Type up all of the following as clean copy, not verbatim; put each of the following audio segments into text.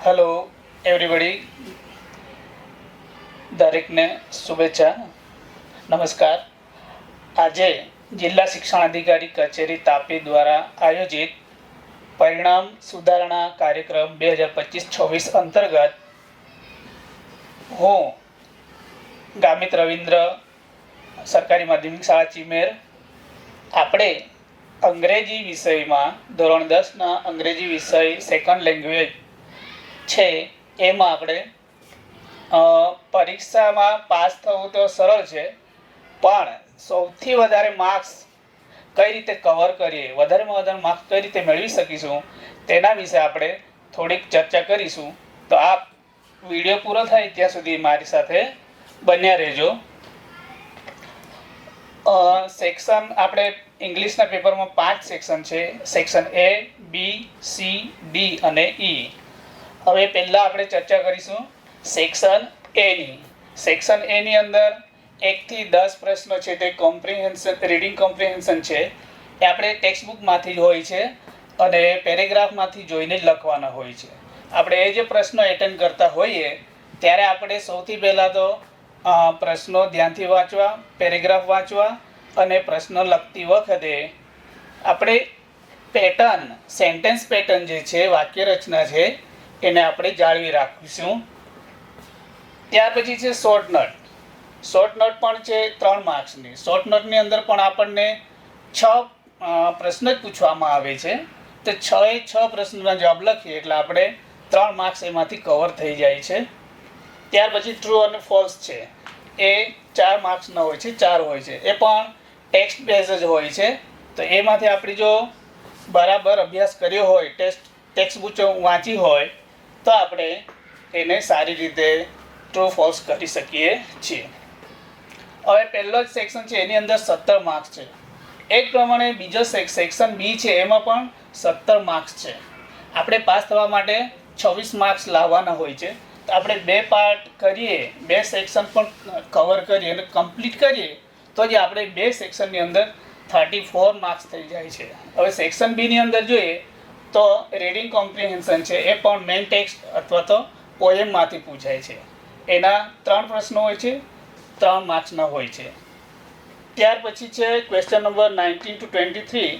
Hello everybody, દરેકને શુભેચ્છા. નમસ્કાર. આજે જિલ્લા શિક્ષણાધિકારી કચેરી તાપી દ્વારા આયોજિત પરિણામ સુધારણા કાર્યક્રમ 2025-26 અંતર્ગત હું ગામિત રવિન્દ્ર, સરકારી માધ્યમિક શાળા ચીમેર, આપણે અંગ્રેજી વિષયમાં ધોરણ 10ના અંગ્રેજી વિષય સેકન્ડ લેંગ્વેજ છે એમાં આપણે પરીક્ષામાં પાસ થવું તો સરળ છે, પણ સૌથી વધારે માર્ક્સ કઈ રીતે કવર કરીએ, વધારેમાં વધારે માર્ક્સ કઈ રીતે મેળવી શકીશું તેના વિશે આપણે થોડીક ચર્ચા કરીશું. તો આ વિડીયો પૂરો થાય ત્યાં સુધી મારી સાથે બન્યા રહેજો. સેક્શન આપણે ઇંગ્લિશના પેપરમાં 5 સેક્શન છે. Section A, B, C, D અને E. હવે પહેલા આપણે ચર્ચા કરીશું સેક્શન A ની. સેક્શન A ની અંદર 1 થી 10 પ્રશ્નો છે તે કોમ્પ્રિહેન્શન, રીડિંગ કોમ્પ્રિહેન્શન છે. એ આપણે ટેક્સ્ટ બુકમાંથી જ હોય છે અને પેરેગ્રાફમાંથી જોઈને જ લખવાના હોય છે. આપણે એ જે પ્રશ્નો એટેન્ડ કરતા હોઈએ ત્યારે આપણે સૌથી પહેલાં તો પ્રશ્નો ધ્યાનથી વાંચવા, પેરેગ્રાફ વાંચવા અને પ્રશ્ન લખતી વખતે આપણે પેટર્ન, સેન્ટેન્સ પેટર્ન જે છે, વાક્ય રચના છે એને આપણે જાળવી રાખીશું. ત્યાર પછી છે શોર્ટ નોટ. શોર્ટ નોટ પણ છે 3 માર્ક્સની. શોર્ટ નોટની અંદર પણ આપણને 6 પ્રશ્ન જ પૂછવામાં આવે છે, તો 6 પ્રશ્નોના જવાબ લખીએ એટલે આપણે 3 માર્ક્સ એમાંથી કવર થઈ જાય છે. ત્યાર પછી ટ્રુ અને ફોલ્સ છે, એ 4 માર્ક્સના હોય છે, 4 હોય છે. એ પણ ટેક્સ્ટ બેઝ જ હોય છે, તો એમાંથી આપણે જો બરાબર અભ્યાસ કર્યો હોય, ટેક્સ્ટ બુક વાંચી હોય તો આપણે એને સારી રીતે ટ્રુ ફોલ્સ કરી શકીએ છીએ. હવે પહેલો જ સેક્શન છે એની અંદર 17 માર્ક્સ છે. એક પ્રમાણે બીજો સેક્શન B છે એમાં પણ 17 માર્ક્સ છે. આપણે પાસ થવા માટે 26 માર્ક્સ લાવવાના હોય છે. તો આપણે 2 પાર્ટ કરીએ, 2 સેક્શન પણ કવર કરીએ અને કમ્પ્લીટ કરીએ તો જ આપણે 2 સેક્શનની અંદર 34 માર્ક્સ થઈ જાય છે. હવે સેક્શન B ની અંદર જોઈએ તો રીડિંગ કોમ્પ્રિહેન્શન છે, એ પણ મેઇન ટેક્સ્ટ અથવા તો પોએમમાંથી પૂછાય છે. એના 3 પ્રશ્નો હોય છે, 3 માર્ક્સના હોય છે. ત્યાર પછી છે question number 19 to 23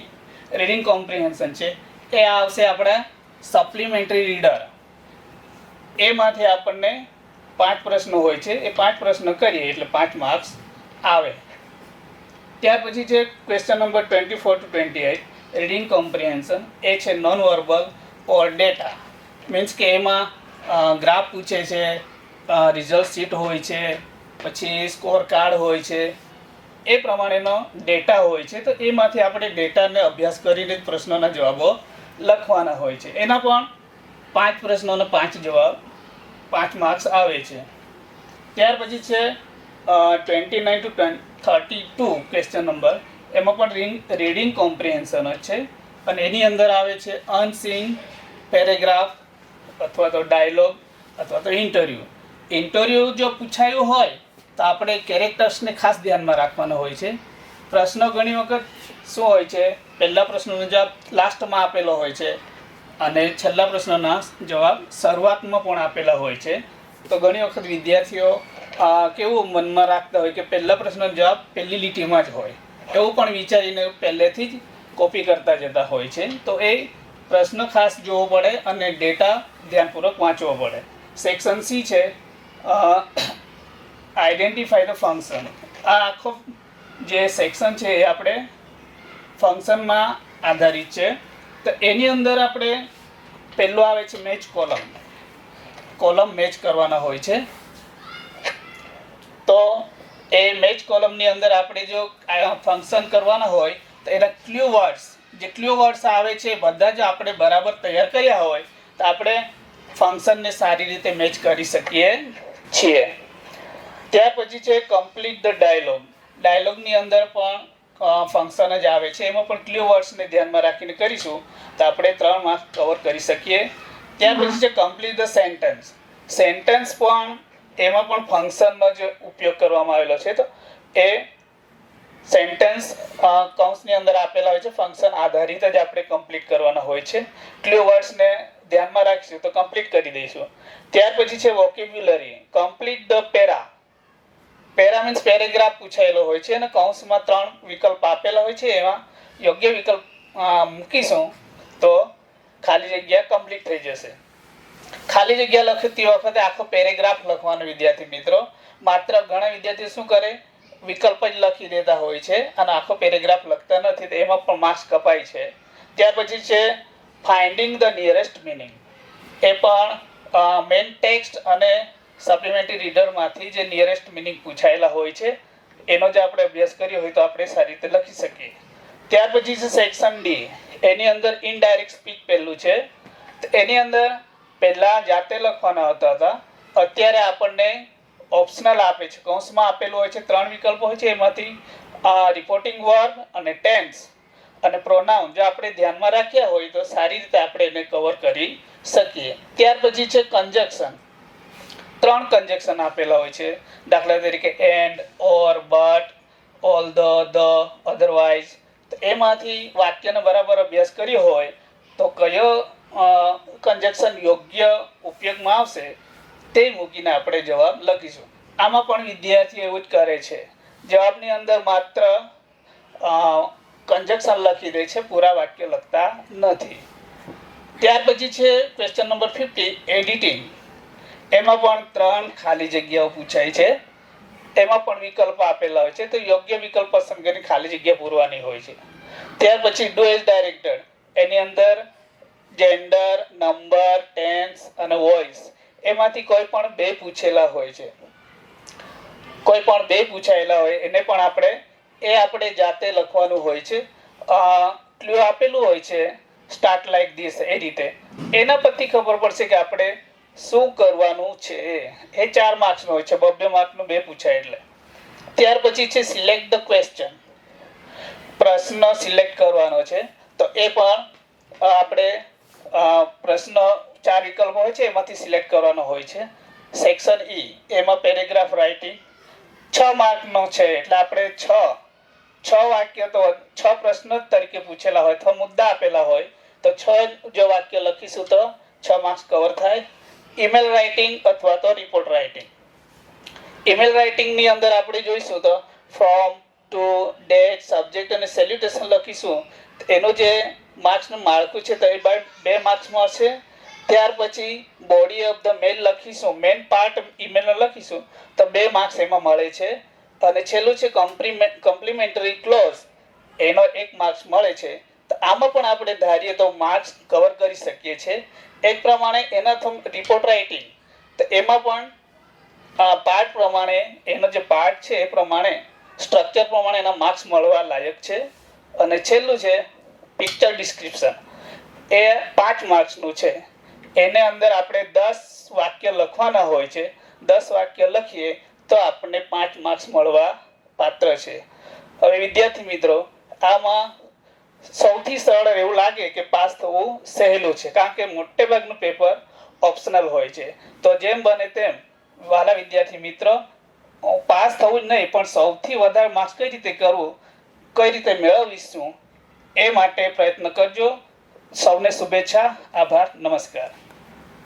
reading comprehension છે. એ આવશે આપણા સપ્લિમેન્ટરી રીડર. એમાંથી આપણને 5 પ્રશ્નો હોય છે, એ 5 પ્રશ્નો કરીએ એટલે 5 માર્ક્સ આવે. ત્યાર પછી છે question number 24 to 28 reading comprehension. એ છે non verbal or data, means કે એમાં ગ્રાફ પૂછે છે, રિઝલ્ટ શીટ હોય છે, પછી સ્કોર કાર્ડ હોય છે, એ પ્રમાણેનો ડેટા હોય છે. તો એમાંથી આપણે ડેટાને અભ્યાસ કરીને જ પ્રશ્નોના જવાબો લખવાના હોય છે. એના પણ 5 પ્રશ્નોના 5 જવાબ, 5 માર્ક્સ આવે છે. ત્યાર પછી છે 29 to 32 ક્વેશ્ચન નંબર. એમાં પણ રીડિંગ કોમ્પ્રિહેન્શન જ છે અને એની અંદર આવે છે અનસીન પેરેગ્રાફ અથવા તો ડાયલોગ અથવા તો ઇન્ટરવ્યૂ. ઇન્ટરવ્યૂ જો પૂછાયું હોય તો આપણે કેરેક્ટર્સને ખાસ ધ્યાનમાં રાખવાના હોય છે. પ્રશ્નો ઘણી વખત શું હોય છે, પહેલા પ્રશ્નનો જવાબ લાસ્ટમાં આપેલો હોય છે અને છેલ્લા પ્રશ્નના જવાબ શરૂઆતમાં પણ આપેલા હોય છે. તો ઘણી વખત વિદ્યાર્થીઓ કેવું મનમાં રાખતા હોય કે પહેલા પ્રશ્નનો જવાબ પહેલી લીટીમાં જ હોય, એવું પણ વિચારીને પહેલેથી જ કોપી કરતા જતા હોય છે. તો એ પ્રશ્ન ખાસ જોવો પડે અને ડેટા ધ્યાનપૂર્વક વાંચવો પડે. સેક્શન C છે આઈડેન્ટિફાઈ ધ ફંક્શન. આ આખો જે સેક્શન છે એ આપણે ફંક્શનમાં આધારિત છે. તો એની અંદર આપણે પહેલો આવે છે મેચ કોલમ. કોલમ મેચ કરવાના હોય છે. તો એ મેચ કોલમની અંદર આપણે જો ફંક્શન કરવાના હોય તો એના ક્લ્યુ વર્ડ્સ, જે ક્લ્યુ વર્ડ્સ આવે છે બધા જ આપણે બરાબર તૈયાર કર્યા હોય તો આપણે ફંક્શનને સારી રીતે મેચ કરી શકીએ છીએ. ત્યાર પછી છે કમ્પ્લીટ ધ ડાયલોગ. ડાયલોગની અંદર પણ ફંક્શન જ આવે છે, એમાં પણ ક્લ્યુ વર્ડ્સને ધ્યાનમાં રાખીને કરીશું તો આપણે 3 માર્ક્સ કવર કરી શકીએ. ત્યાર પછી છે કમ્પ્લીટ ધ સેન્ટેન્સ. સેન્ટેન્સ પણ એમાં પણ ફંક્શનનો જ ઉપયોગ કરવામાં આવેલો છે. તો એ સેન્ટેન્સ કૌંસની અંદર આપેલા હોય છે, ફંક્શન આધારિત જ આપણે કમ્પ્લીટ કરવાના હોય છે. ક્લ્યુ વર્ડ્સને ધ્યાનમાં રાખીશું તો કમ્પ્લીટ કરી દઈશું. ત્યાર પછી છે vocabulary. Complete the para. Para means paragraph પૂછાયેલો હોય છે અને કૌંસમાં 3 વિકલ્પ આપેલા હોય છે. એમાં યોગ્ય વિકલ્પ મૂકીશું તો ખાલી જગ્યા કમ્પ્લીટ થઈ જશે. ખાલી જગ્યા લખતી વખતે આખો પેરેગ્રાફ લખવાનો વિદ્યાર્થી મિત્રો. માત્ર ઘણા વિદ્યાર્થીઓ શું કરે, વિકલ્પ જ લખી દેતા હોય છે અને આખો પેરેગ્રાફ લખતા નથી, તો એમાં પણ માર્ક્સ કપાય છે. ત્યાર પછી છે ફાઇન્ડિંગ ધ નિયરેસ્ટ મિનિંગ. એ પણ મેઇન ટેક્સ્ટ અને સપ્લિમેન્ટરી રીડરમાંથી જે નિયરેસ્ટ મિનિંગ પૂછાયેલા હોય છે એનો જે આપણે અભ્યાસ કર્યો હોય તો આપણે સારી રીતે લખી શકીએ. ત્યાર પછી છે સેક્શન ડી. એની અંદર ઇનડાયરેક્ટ સ્પીચ પહેલું છે. એની અંદર પહેલા જાતે લખવાના હોતા હતા, અત્યારે આપણને ઓપ્શનલ આપે છે. કૌંસમાં આપેલું હોય છે 3 વિકલ્પો હોય છે, એમાંથી રિપોર્ટિંગ વર્બ અને ટેન્સ અને પ્રોનાઉન જો આપણે ધ્યાનમાં રાખ્યા હોય તો સારી રીતે આપણે એને કવર કરી શકીએ. ત્યાર પછી છે કંજક્શન. 3 કંજક્શન આપેલા હોય છે, દાખલા તરીકે એન્ડ, ઓર, બટ, ઓલ્ધો, અધરવાઇઝ. તો એમાંથી વાક્યનો બરાબર અભ્યાસ કર્યો હોય તો કયો કંજક્શન યોગ્ય ઉપયોગમાં આવશે તે મૂકીને આપણે જવાબ લખીશું. આમાં પણ વિદ્યાર્થી એવું જ કરે છે, જવાબની અંદર માત્ર કંજક્શન લખી દે છે, પૂરા વાક્ય લખતા નથી. ત્યાર પછી છે ક્વેશ્ચન નંબર 50 એડિટિંગ. એમાં પણ 3 ખાલી જગ્યાઓ પૂછાય છે. એમાં પણ વિકલ્પ આપેલા હોય છે, તો યોગ્ય વિકલ્પ પસંદ કરી ખાલી જગ્યા પૂરવાની હોય છે. ત્યાર પછી ડુ એઝ ડાયરેક્ટેડ. એની અંદર જેન્ડર, નંબર, ટેન્સ અને વોઇસ એમાંથી કોઈ પણ 2 પૂછેલા હોય છે. કોઈ પણ 2 પૂછાયેલા હોય એને પણ આપણે જાતે લખવાનું હોય છે. ક્લુ આપેલું હોય છે સ્ટાર્ટ લાઈક ધીસ, એ રીતે એના પરથી ખબર પડશે કે આપણે શું કરવાનું છે. એ 4 માર્ક્સનો હોય છે, 2 માર્કનું 2 પૂછાય એટલે. ત્યાર પછી છે સિલેક્ટ ધ ક્વેશ્ચન. પ્રશ્ન સિલેક્ટ કરવાનો છે, તો એ પણ આપણે પ્રશ્ન 4 વિકલ્પો હોય છે એમાંથી સિલેક્ટ કરવાનો હોય છે. સેક્શન ઈ એમાં પેરેગ્રાફ રાઇટિંગ 6 માર્કનો છે, એટલે આપણે 6 વાક્ય તો 6 પ્રશ્ન તરીકે પૂછેલા હોય તો મુદ્દા આપેલા હોય તો 6 જો વાક્ય લખીશું તો 6 માર્ક્સ કવર થાય. ઈમેલ રાઇટિંગ અથવા તો રિપોર્ટ રાઇટિંગ. ઈમેલ રાઇટિંગની અંદર આપણે જોઈશું તો ફ્રોમ, ટુ, ડેટ, સબ્જેક્ટ અને સેલ્યુટેશન લખીશું. એનું જે માર્ક્સનું માળખું છે તો એ 2 માર્ક્સ મળશે. ત્યાર પછી બોડી ઓફ ધ મેલ લખીશું, મેઇન પાર્ટ ઈમેલનો લખીશું તો 2 માર્ક્સ એમાં મળે છે. અને છેલ્લું છે કોમ્પ્લિમેન્ટરી ક્લોઝ, એનો 1 માર્ક્સ મળે છે. તો આમાં પણ આપણે ધારીએ તો માર્ક્સ કવર કરી શકીએ છીએ. એક પ્રમાણે એના રિપોર્ટ રાઇટિંગ, તો એમાં પણ પાર્ટ પ્રમાણે એનો જે પાર્ટ છે એ પ્રમાણે સ્ટ્રક્ચર પ્રમાણે એના માર્ક્સ મળવા લાયક છે. અને છેલ્લું છે પિક્ચર ડિસ્ક્રિપ્શન, એ 5 માર્ક્સનું છે. એને અંદર આપણે 10 વાક્ય લખવાના હોય છે. 10 વાક્ય લખીએ તો આપણને 5 માર્ક્સ મળવા પાત્ર છે. હવે વિદ્યાર્થી મિત્રો, આમાં સૌથી સરળ એવું લાગે કે પાસ થવું સહેલું છે, કારણ કે મોટે ભાગનું પેપર ઓપ્શનલ હોય છે. તો જેમ બને તેમ વાલા વિદ્યાર્થી મિત્રો, પાસ થવું જ નહીં પણ સૌથી વધારે માર્ક્સ કઈ રીતે કરવું, કઈ રીતે મેળવીશું એ માટે પ્રયત્ન કરજો. સૌને શુભેચ્છા. આભાર. નમસ્કાર.